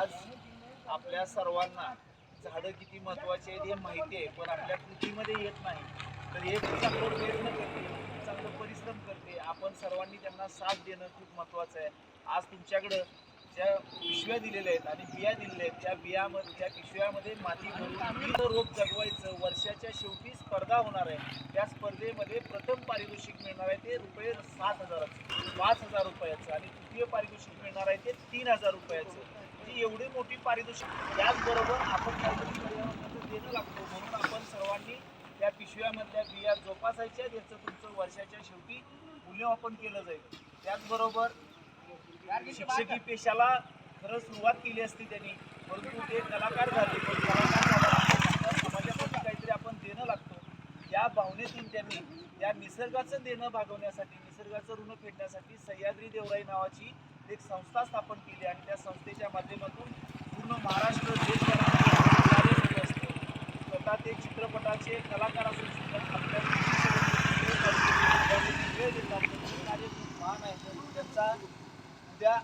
आज आपल्या सर्वांना झाडं किती महत्वाची आहेत हे माहिती आहे, पण आपल्या कृतीमध्ये येत नाही. तर हे खूप चांगलं प्रयत्न करते, खूप चांगलं परिश्रम करते. आपण सर्वांनी त्यांना साथ देणं खूप महत्वाचं आहे. आज तुमच्याकडं ज्या पिशव्या दिलेल्या आहेत आणि बिया दिलेल्या आहेत, त्या पिशव्यामध्ये माती भरून विविध रोप जगवायचं. वर्षाच्या शेवटी स्पर्धा होणार आहे. त्या स्पर्धेमध्ये प्रथम पारितोषिक मिळणार आहे ते ₹7,000चं, ₹5,000 आणि तृतीय पारितोषिक मिळणार आहे ते ₹3,000. म्हणजे एवढी मोठी पारितोषिक. त्याचबरोबर आपण काहीतरी पर्यावरणाचं देणं लागतो, म्हणून आपण सर्वांनी त्या पिशव्यामधल्या बिया जोपासायच्या. याचं तुमचं वर्षाच्या शेवटी मूल्यमापन केलं जाईल. त्याचबरोबर शिक्षकी पेशाला खरं सुरुवात केली असती त्यांनी, परंतु ते कलाकार झाले. पण कलाकार झाल्यानंतर समाजासाठी काहीतरी आपण देणं लागतो. या भावनेतून त्यांनी त्या निसर्गाचं देणं भागवण्यासाठी, निसर्गाचं ऋण फेडण्यासाठी सह्याद्री देवराई नावाची एक संस्था स्थापन केली आणि त्या संस्थेच्या माध्यमातून पूर्ण महाराष्ट्र देशभरामध्ये कार्य सुरू असतं. स्वतः ते चित्रपटाचे कलाकार असून सुद्धा आपल्या वेळ देतात. कार्य खूप महान आहे. त्यांचा उद्या